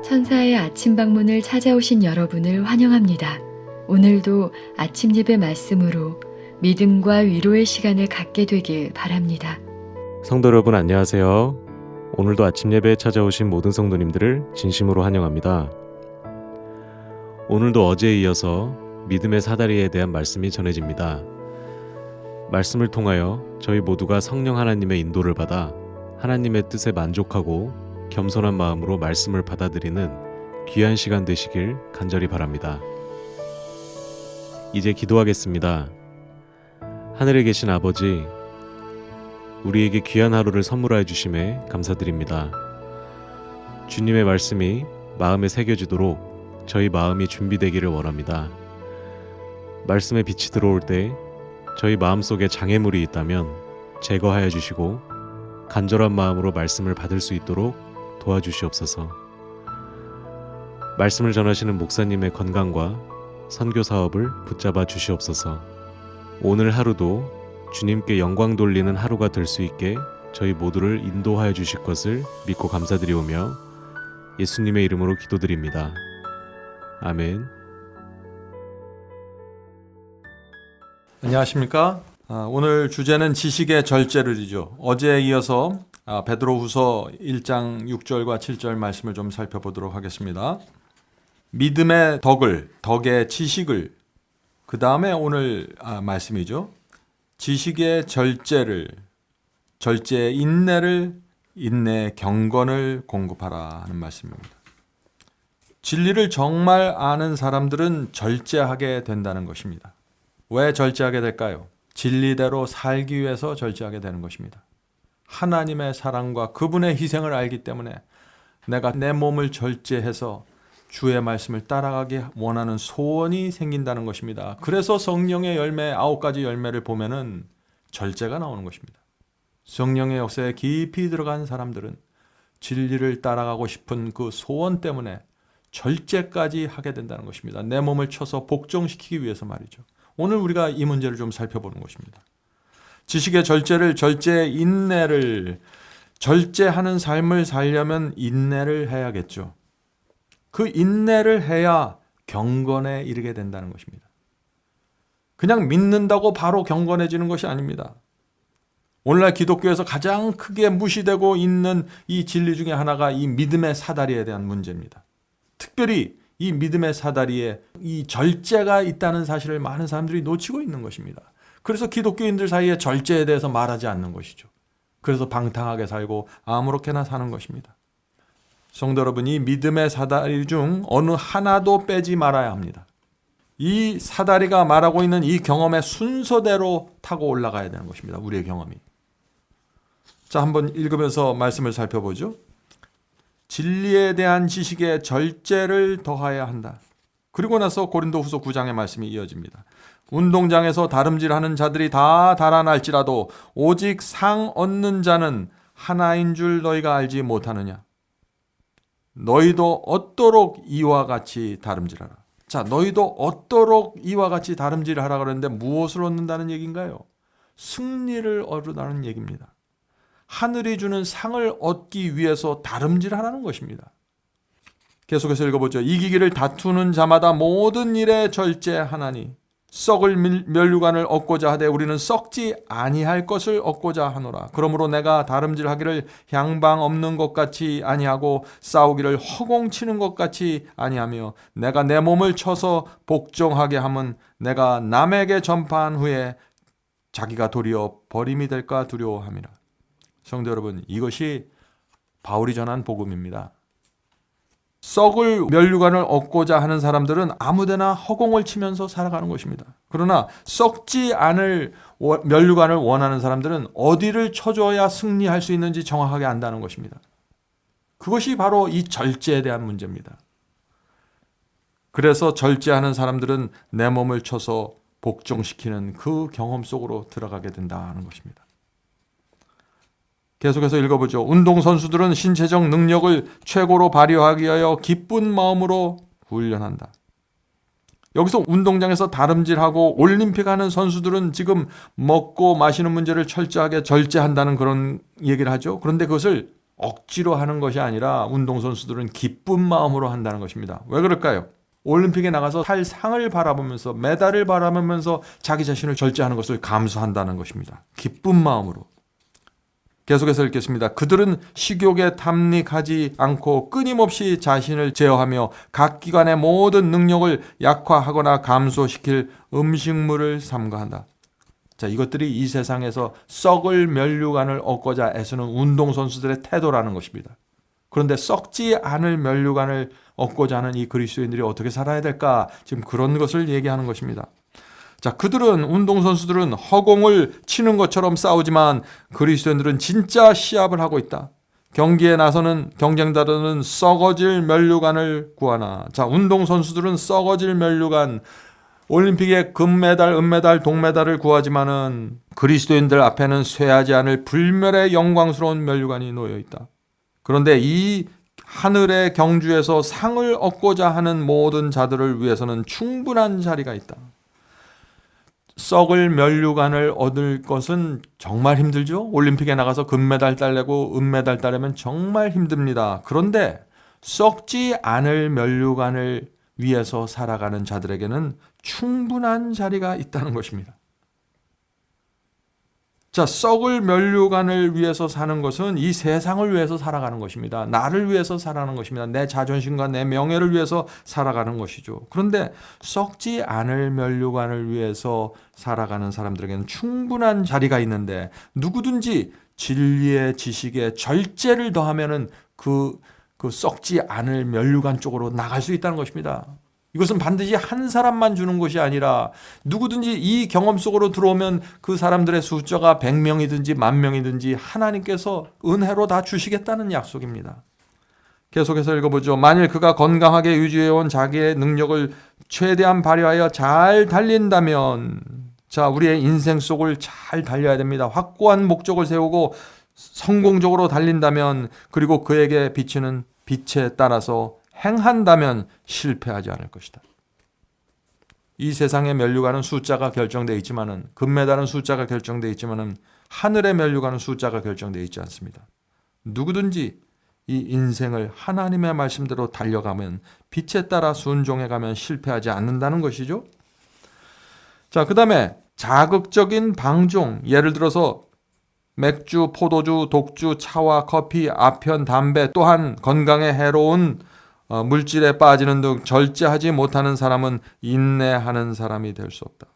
천사의 아침 방문을 찾아오신 여러분을 환영합니다. 오늘도 아침 예배 말씀으로 믿음과 위로의 시간을 갖게 되길 바랍니다. 성도 여러분 안녕하세요. 오늘도 아침 예배에 찾아오신 모든 성도님들을 진심으로 환영합니다. 오늘도 어제에 이어서 믿음의 사다리에 대한 말씀이 전해집니다. 말씀을 통하여 저희 모두가 성령 하나님의 인도를 받아 하나님의 뜻에 만족하고 겸손한 마음으로 말씀을 받아들이는 귀한 시간 되시길 간절히 바랍니다. 이제 기도하겠습니다. 하늘에 계신 아버지, 우리에게 귀한 하루를 선물하여 주심에 감사드립니다. 주님의 말씀이 마음에 새겨지도록 저희 마음이 준비되기를 원합니다. 말씀의 빛이 들어올 때 저희 마음속에 장애물이 있다면 제거하여 주시고 간절한 마음으로 말씀을 받을 수 있도록 도와주시옵소서. 말씀을 전하시는 목사님의 건강과 선교 사업을 붙잡아 주시옵소서. 오늘 하루도 주님께 영광 돌리는 하루가 될 수 있게 저희 모두를 인도하여 주실 것을 믿고 감사드리오며 예수님의 이름으로 기도드립니다. 아멘. 안녕하십니까? 오늘 주제는 지식의 절제를이죠. 어제에 이어서 베드로후서 1장 6절과 7절 말씀을 좀 살펴보도록 하겠습니다. 믿음의 덕의 지식을, 그 다음에 오늘 말씀이죠. 지식의 절제의 인내를, 인내의 경건을 공급하라 하는 말씀입니다. 진리를 정말 아는 사람들은 절제하게 된다는 것입니다. 왜 절제하게 될까요? 진리대로 살기 위해서 절제하게 되는 것입니다. 하나님의 사랑과 그분의 희생을 알기 때문에 내가 내 몸을 절제해서 주의 말씀을 따라가기 원하는 소원이 생긴다는 것입니다. 그래서 성령의 열매, 9가지 열매를 보면은 절제가 나오는 것입니다. 성령의 역사에 깊이 들어간 사람들은 진리를 따라가고 싶은 그 소원 때문에 절제까지 하게 된다는 것입니다. 내 몸을 쳐서 복종시키기 위해서 말이죠. 오늘 우리가 이 문제를 좀 살펴보는 것입니다. 지식의 절제의 인내를, 절제하는 삶을 살려면 인내를 해야겠죠. 그 인내를 해야 경건에 이르게 된다는 것입니다. 그냥 믿는다고 바로 경건해지는 것이 아닙니다. 오늘날 기독교에서 가장 크게 무시되고 있는 이 진리 중에 하나가 이 믿음의 사다리에 대한 문제입니다. 특별히 이 믿음의 사다리에 이 절제가 있다는 사실을 많은 사람들이 놓치고 있는 것입니다. 그래서 기독교인들 사이에 절제에 대해서 말하지 않는 것이죠. 그래서 방탕하게 살고 아무렇게나 사는 것입니다. 성도 여러분, 이 믿음의 사다리 중 어느 하나도 빼지 말아야 합니다. 이 사다리가 말하고 있는 이 경험의 순서대로 타고 올라가야 되는 것입니다. 우리의 경험이. 자, 한번 읽으면서 말씀을 살펴보죠. 진리에 대한 지식에 절제를 더하여야 한다. 그리고 나서 고린도후서 9장의 말씀이 이어집니다. 운동장에서 다름질하는 자들이 다 달아날지라도 오직 상 얻는 자는 하나인 줄 너희가 알지 못하느냐. 너희도 얻도록 이와 같이 다름질하라. 자, 너희도 얻도록 이와 같이 다름질하라 그러는데 무엇을 얻는다는 얘기인가요? 승리를 얻으라는 얘기입니다. 하늘이 주는 상을 얻기 위해서 다름질하라는 것입니다. 계속해서 읽어보죠. 이기기를 다투는 자마다 모든 일에 절제하나니 썩을 면류관을 얻고자 하되 우리는 썩지 아니할 것을 얻고자 하노라. 그러므로 내가 다름질하기를 향방 없는 것 같이 아니하고 싸우기를 허공치는 것 같이 아니하며 내가 내 몸을 쳐서 복종하게 함은 내가 남에게 전파한 후에 자기가 도리어 버림이 될까 두려워함이라. 성도 여러분, 이것이 바울이 전한 복음입니다. 썩을 면류관을 얻고자 하는 사람들은 아무데나 허공을 치면서 살아가는 것입니다. 그러나 썩지 않을 면류관을 원하는 사람들은 어디를 쳐줘야 승리할 수 있는지 정확하게 안다는 것입니다. 그것이 바로 이 절제에 대한 문제입니다. 그래서 절제하는 사람들은 내 몸을 쳐서 복종시키는 그 경험 속으로 들어가게 된다는 것입니다. 계속해서 읽어보죠. 운동선수들은 신체적 능력을 최고로 발휘하기 위하여 기쁜 마음으로 훈련한다. 여기서 운동장에서 다름질하고 올림픽 하는 선수들은 지금 먹고 마시는 문제를 철저하게 절제한다는 그런 얘기를 하죠. 그런데 그것을 억지로 하는 것이 아니라 운동선수들은 기쁜 마음으로 한다는 것입니다. 왜 그럴까요? 올림픽에 나가서 탈 상을 바라보면서 메달을 바라보면서 자기 자신을 절제하는 것을 감수한다는 것입니다. 기쁜 마음으로. 계속해서 읽겠습니다. 그들은 식욕에 탐닉하지 않고 끊임없이 자신을 제어하며 각 기관의 모든 능력을 약화하거나 감소시킬 음식물을 삼가한다. 자, 이것들이 이 세상에서 썩을 면류관을 얻고자 애쓰는 운동선수들의 태도라는 것입니다. 그런데 썩지 않을 면류관을 얻고자 하는 이 그리스도인들이 어떻게 살아야 될까? 지금 그런 것을 얘기하는 것입니다. 자, 그들은 운동선수들은 허공을 치는 것처럼 싸우지만 그리스도인들은 진짜 시합을 하고 있다. 경기에 나서는 경쟁자들은 썩어질 면류관을 구하나. 자, 운동선수들은 썩어질 면류관, 올림픽에 금메달, 은메달, 동메달을 구하지만은 그리스도인들 앞에는 쇠하지 않을 불멸의 영광스러운 면류관이 놓여 있다. 그런데 이 하늘의 경주에서 상을 얻고자 하는 모든 자들을 위해서는 충분한 자리가 있다. 썩을 면류관을 얻을 것은 정말 힘들죠. 올림픽에 나가서 금메달 따려고 은메달 따려면 정말 힘듭니다. 그런데 썩지 않을 면류관을 위해서 살아가는 자들에게는 충분한 자리가 있다는 것입니다. 자, 썩을 면류관을 위해서 사는 것은 이 세상을 위해서 살아가는 것입니다. 나를 위해서 살아가는 것입니다. 내 자존심과 내 명예를 위해서 살아가는 것이죠. 그런데 썩지 않을 면류관을 위해서 살아가는 사람들에게는 충분한 자리가 있는데 누구든지 진리의 지식에 절제를 더하면은 그 썩지 않을 면류관 쪽으로 나갈 수 있다는 것입니다. 이것은 반드시 한 사람만 주는 것이 아니라 누구든지 이 경험 속으로 들어오면 그 사람들의 숫자가 100명이든지 10,000명이든지 하나님께서 은혜로 다 주시겠다는 약속입니다. 계속해서 읽어보죠. 만일 그가 건강하게 유지해온 자기의 능력을 최대한 발휘하여 잘 달린다면, 자, 우리의 인생 속을 잘 달려야 됩니다. 확고한 목적을 세우고 성공적으로 달린다면, 그리고 그에게 비치는 빛에 따라서 행한다면 실패하지 않을 것이다. 이 세상의 면류관은 숫자가 결정되어 있지만은, 금메달은 숫자가 결정되어 있지만은 하늘의 면류관은 숫자가 결정되어 있지 않습니다. 누구든지 이 인생을 하나님의 말씀대로 달려가면, 빛에 따라 순종해가면 실패하지 않는다는 것이죠. 자, 그 다음에 자극적인 방종, 예를 들어서 맥주, 포도주, 독주, 차와 커피, 아편, 담배, 또한 건강에 해로운 물질에 빠지는 등 절제하지 못하는 사람은 인내하는 사람이 될 수 없다.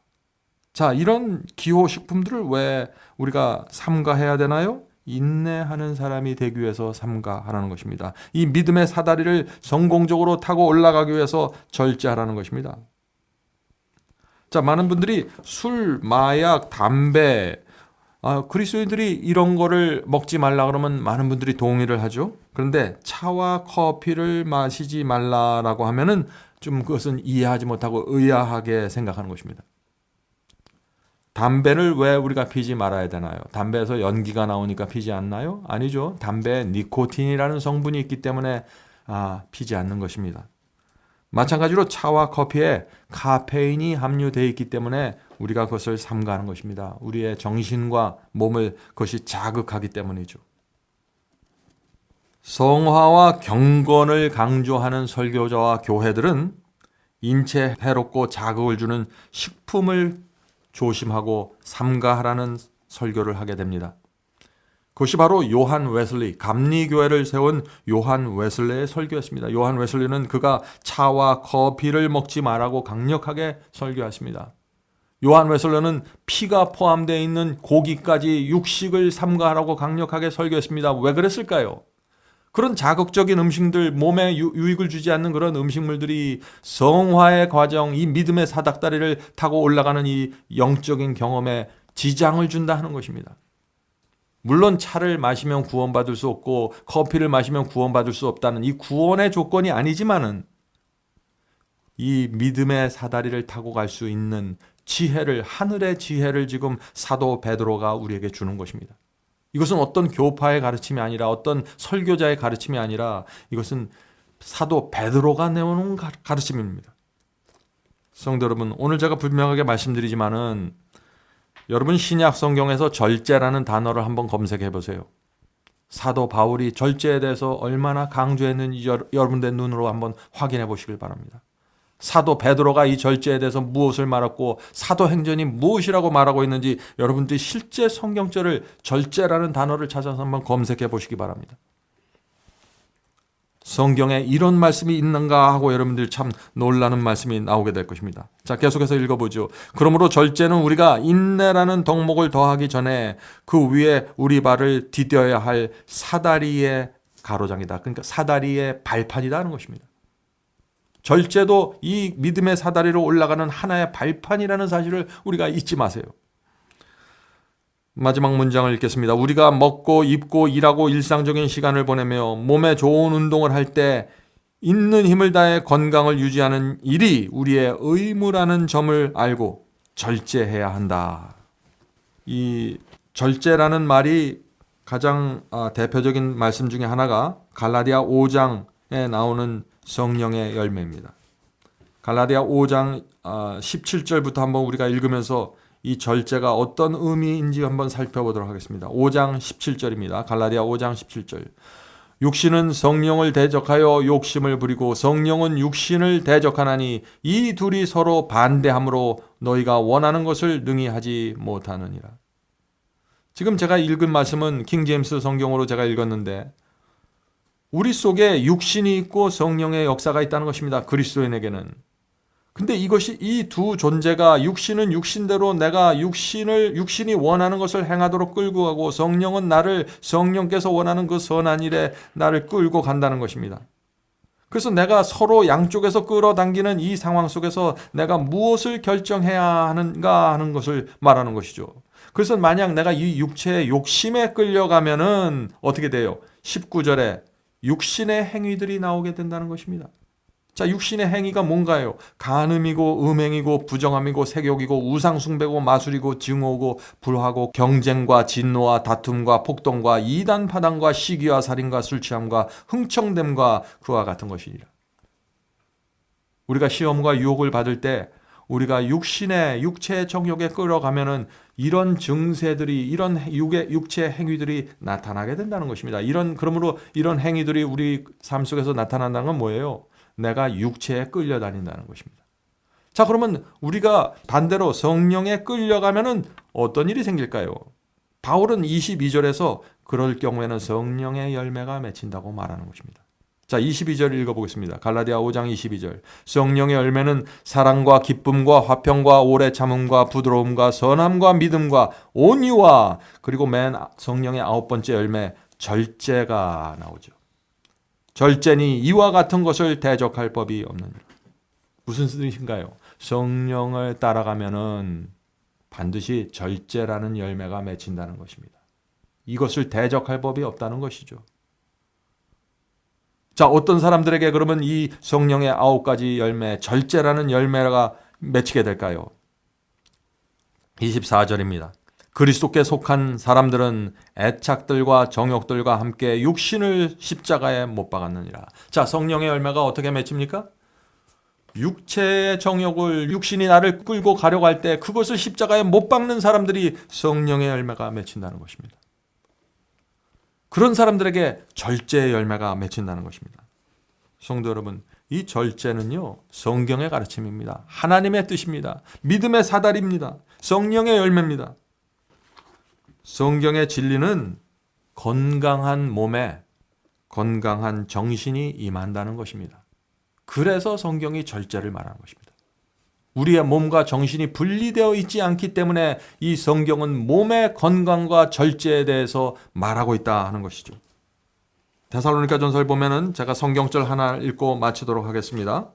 자, 이런 기호식품들을 왜 우리가 삼가해야 되나요? 인내하는 사람이 되기 위해서 삼가하라는 것입니다. 이 믿음의 사다리를 성공적으로 타고 올라가기 위해서 절제하라는 것입니다. 자, 많은 분들이 술, 마약, 담배, 그리스도인들이 이런 거를 먹지 말라 그러면 많은 분들이 동의를 하죠. 그런데 차와 커피를 마시지 말라라고 하면은 좀 그것은 이해하지 못하고 의아하게 생각하는 것입니다. 담배를 왜 우리가 피지 말아야 되나요? 담배에서 연기가 나오니까 피지 않나요? 아니죠. 담배에 니코틴이라는 성분이 있기 때문에 피지 않는 것입니다. 마찬가지로 차와 커피에 카페인이 함유되어 있기 때문에 우리가 그것을 삼가하는 것입니다. 우리의 정신과 몸을 그것이 자극하기 때문이죠. 성화와 경건을 강조하는 설교자와 교회들은 인체에 해롭고 자극을 주는 식품을 조심하고 삼가하라는 설교를 하게 됩니다. 그것이 바로 요한 웨슬리, 감리교회를 세운 요한 웨슬리의 설교였습니다. 요한 웨슬리는 그가 차와 커피를 먹지 말라고 강력하게 설교했습니다. 요한 웨슬리는 피가 포함되어 있는 고기까지 육식을 삼가하라고 강력하게 설교했습니다. 왜 그랬을까요? 그런 자극적인 음식들, 몸에 유익을 주지 않는 그런 음식물들이 성화의 과정, 이 믿음의 사닥다리를 타고 올라가는 이 영적인 경험에 지장을 준다 하는 것입니다. 물론 차를 마시면 구원받을 수 없고 커피를 마시면 구원받을 수 없다는 이 구원의 조건이 아니지만은 이 믿음의 사다리를 타고 갈 수 있는 지혜를, 하늘의 지혜를 지금 사도 베드로가 우리에게 주는 것입니다. 이것은 어떤 교파의 가르침이 아니라, 어떤 설교자의 가르침이 아니라, 이것은 사도 베드로가 내오는 가르침입니다. 성도 여러분, 오늘 제가 분명하게 말씀드리지만은 여러분 신약 성경에서 절제라는 단어를 한번 검색해 보세요. 사도 바울이 절제에 대해서 얼마나 강조했는지 여러분들 눈으로 한번 확인해 보시길 바랍니다. 사도 베드로가 이 절제에 대해서 무엇을 말했고 사도행전이 무엇이라고 말하고 있는지 여러분들이 실제 성경절을 절제라는 단어를 찾아서 한번 검색해 보시기 바랍니다. 성경에 이런 말씀이 있는가 하고 여러분들 참 놀라는 말씀이 나오게 될 것입니다. 자, 계속해서 읽어보죠. 그러므로 절제는 우리가 인내라는 덕목을 더하기 전에 그 위에 우리 발을 디뎌야 할 사다리의 가로장이다. 그러니까 사다리의 발판이다 하는 것입니다. 절제도 이 믿음의 사다리로 올라가는 하나의 발판이라는 사실을 우리가 잊지 마세요. 마지막 문장을 읽겠습니다. 우리가 먹고 입고 일하고 일상적인 시간을 보내며 몸에 좋은 운동을 할 때 있는 힘을 다해 건강을 유지하는 일이 우리의 의무라는 점을 알고 절제해야 한다. 이 절제라는 말이 가장 대표적인 말씀 중에 하나가 갈라디아 5장에 나오는 성령의 열매입니다. 갈라디아 5장 17절부터 한번 우리가 읽으면서 이 절제가 어떤 의미인지 한번 살펴보도록 하겠습니다. 5장 17절입니다. 갈라디아 5장 17절. 육신은 성령을 대적하여 욕심을 부리고 성령은 육신을 대적하나니 이 둘이 서로 반대함으로 너희가 원하는 것을 능히 하지 못하느니라. 지금 제가 읽은 말씀은 킹제임스 성경으로 제가 읽었는데 우리 속에 육신이 있고 성령의 역사가 있다는 것입니다. 그리스도인에게는. 근데 이것이 이 두 존재가 육신은 육신대로 내가 육신이 원하는 것을 행하도록 끌고 가고 성령은 나를 성령께서 원하는 그 선한 일에 나를 끌고 간다는 것입니다. 그래서 내가 서로 양쪽에서 끌어당기는 이 상황 속에서 내가 무엇을 결정해야 하는가 하는 것을 말하는 것이죠. 그래서 만약 내가 이 육체의 욕심에 끌려가면은 어떻게 돼요? 19절에 육신의 행위들이 나오게 된다는 것입니다. 자, 육신의 행위가 뭔가요? 간음이고 음행이고 부정함이고 색욕이고 우상숭배고 마술이고 증오고 불화고 경쟁과 진노와 다툼과 폭동과 이단 파당과 시기와 살인과 술취함과 흥청됨과 그와 같은 것이니라. 우리가 시험과 유혹을 받을 때 우리가 육체의 정욕에 끌어가면은 이런 증세들이 이런 육체의 행위들이 나타나게 된다는 것입니다. 그러므로 이런 행위들이 우리 삶 속에서 나타난다는 건 뭐예요? 내가 육체에 끌려다닌다는 것입니다. 자, 그러면 우리가 반대로 성령에 끌려가면은 어떤 일이 생길까요? 바울은 22절에서 그럴 경우에는 성령의 열매가 맺힌다고 말하는 것입니다. 자, 22절 읽어보겠습니다. 갈라디아 5장 22절. 성령의 열매는 사랑과 기쁨과 화평과 오래 참음과 부드러움과 선함과 믿음과 온유와 그리고 맨 성령의 9번째 열매 절제가 나오죠. 절제니 이와 같은 것을 대적할 법이 없느니라. 무슨 뜻인가요? 성령을 따라가면은 반드시 절제라는 열매가 맺힌다는 것입니다. 이것을 대적할 법이 없다는 것이죠. 자, 어떤 사람들에게 그러면 이 성령의 9가지 열매, 절제라는 열매가 맺히게 될까요? 24절입니다. 그리스도께 속한 사람들은 애착들과 정욕들과 함께 육신을 십자가에 못 박았느니라. 자, 성령의 열매가 어떻게 맺힙니까? 육체의 정욕을 육신이 나를 끌고 가려고 할 때 그것을 십자가에 못 박는 사람들이 성령의 열매가 맺힌다는 것입니다. 그런 사람들에게 절제의 열매가 맺힌다는 것입니다. 성도 여러분, 이 절제는요, 성경의 가르침입니다. 하나님의 뜻입니다. 믿음의 사다리입니다. 성령의 열매입니다. 성경의 진리는 건강한 몸에 건강한 정신이 임한다는 것입니다. 그래서 성경이 절제를 말하는 것입니다. 우리의 몸과 정신이 분리되어 있지 않기 때문에 이 성경은 몸의 건강과 절제에 대해서 말하고 있다 하는 것이죠. 데살로니가전서를 보면은 제가 성경절 하나 읽고 마치도록 하겠습니다.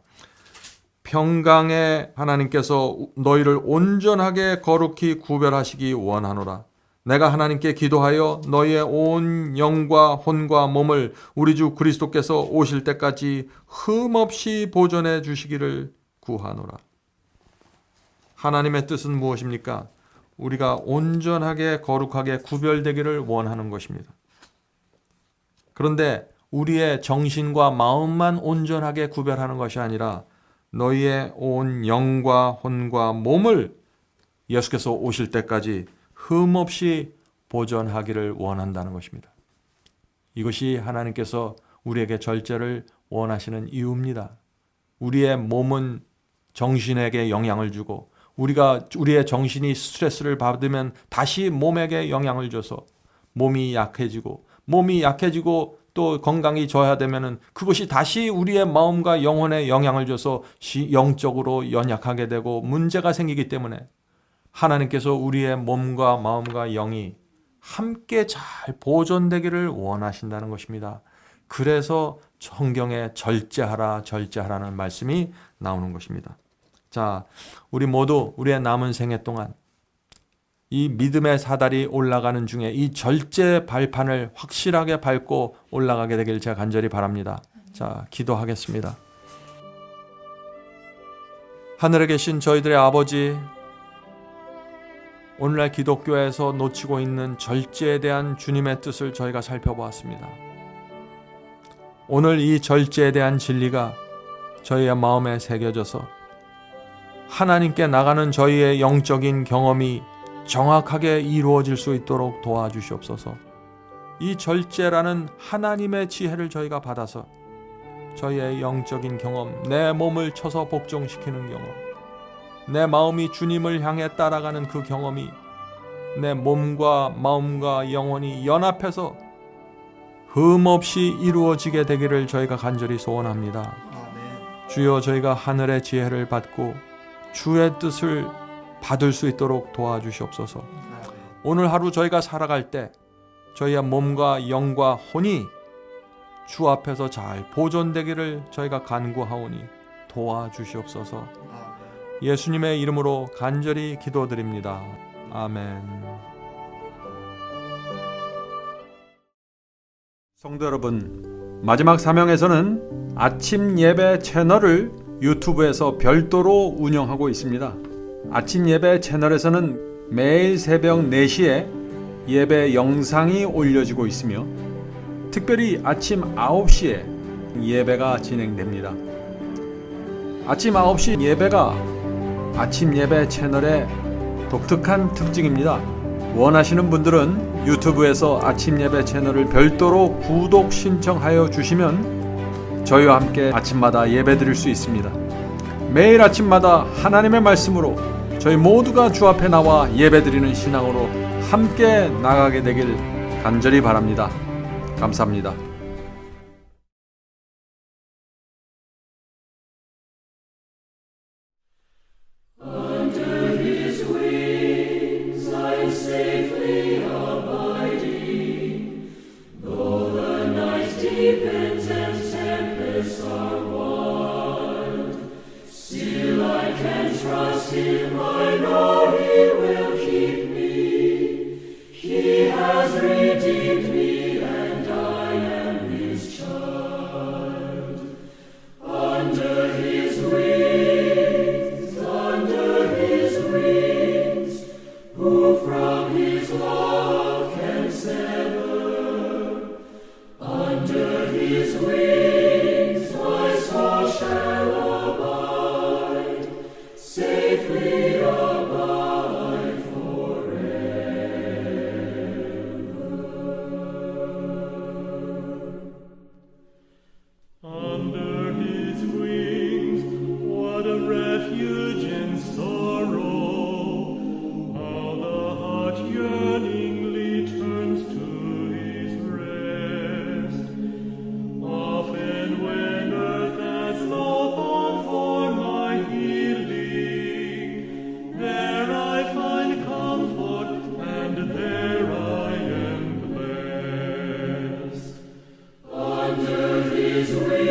평강의 하나님께서 너희를 온전하게 거룩히 구별하시기 원하노라. 내가 하나님께 기도하여 너희의 온 영과 혼과 몸을 우리 주 그리스도께서 오실 때까지 흠없이 보존해 주시기를 구하노라. 하나님의 뜻은 무엇입니까? 우리가 온전하게 거룩하게 구별되기를 원하는 것입니다. 그런데 우리의 정신과 마음만 온전하게 구별하는 것이 아니라 너희의 온 영과 혼과 몸을 예수께서 오실 때까지 흠없이 보존하기를 원한다는 것입니다. 이것이 하나님께서 우리에게 절제를 원하시는 이유입니다. 우리의 몸은 정신에게 영향을 주고 우리의 정신이 스트레스를 받으면 다시 몸에게 영향을 줘서 몸이 약해지고 또 건강이 저하되면 그것이 다시 우리의 마음과 영혼에 영향을 줘서 영적으로 연약하게 되고 문제가 생기기 때문에 하나님께서 우리의 몸과 마음과 영이 함께 잘 보존되기를 원하신다는 것입니다. 그래서 성경에 절제하라는 말씀이 나오는 것입니다. 자, 우리 모두 우리의 남은 생애 동안 이 믿음의 사다리 올라가는 중에 이 절제 발판을 확실하게 밟고 올라가게 되길 제가 간절히 바랍니다. 자, 기도하겠습니다. 하늘에 계신 저희들의 아버지, 오늘날 기독교에서 놓치고 있는 절제에 대한 주님의 뜻을 저희가 살펴보았습니다. 오늘 이 절제에 대한 진리가 저희의 마음에 새겨져서 하나님께 나가는 저희의 영적인 경험이 정확하게 이루어질 수 있도록 도와주시옵소서. 이 절제라는 하나님의 지혜를 저희가 받아서 저희의 영적인 경험, 내 몸을 쳐서 복종시키는 경험, 내 마음이 주님을 향해 따라가는 그 경험이 내 몸과 마음과 영혼이 연합해서 흠없이 이루어지게 되기를 저희가 간절히 소원합니다. 주여, 저희가 하늘의 지혜를 받고 주의 뜻을 받을 수 있도록 도와주시옵소서. 오늘 하루 저희가 살아갈 때 저희의 몸과 영과 혼이 주 앞에서 잘 보존되기를 저희가 간구하오니 도와주시옵소서. 예수님의 이름으로 간절히 기도드립니다. 아멘. 성도 여러분, 마지막 사명에서는 아침 예배 채널을 유튜브에서 별도로 운영하고 있습니다. 아침 예배 채널에서는 매일 새벽 4시에 예배 영상이 올려지고 있으며 특별히 아침 9시에 예배가 진행됩니다. 아침 9시 예배가 아침 예배 채널의 독특한 특징입니다. 원하시는 분들은 유튜브에서 아침 예배 채널을 별도로 구독 신청하여 주시면 저희와 함께 아침마다 예배 드릴 수 있습니다. 매일 아침마다 하나님의 말씀으로 저희 모두가 주 앞에 나와 예배 드리는 신앙으로 함께 나가게 되길 간절히 바랍니다. 감사합니다. His wings.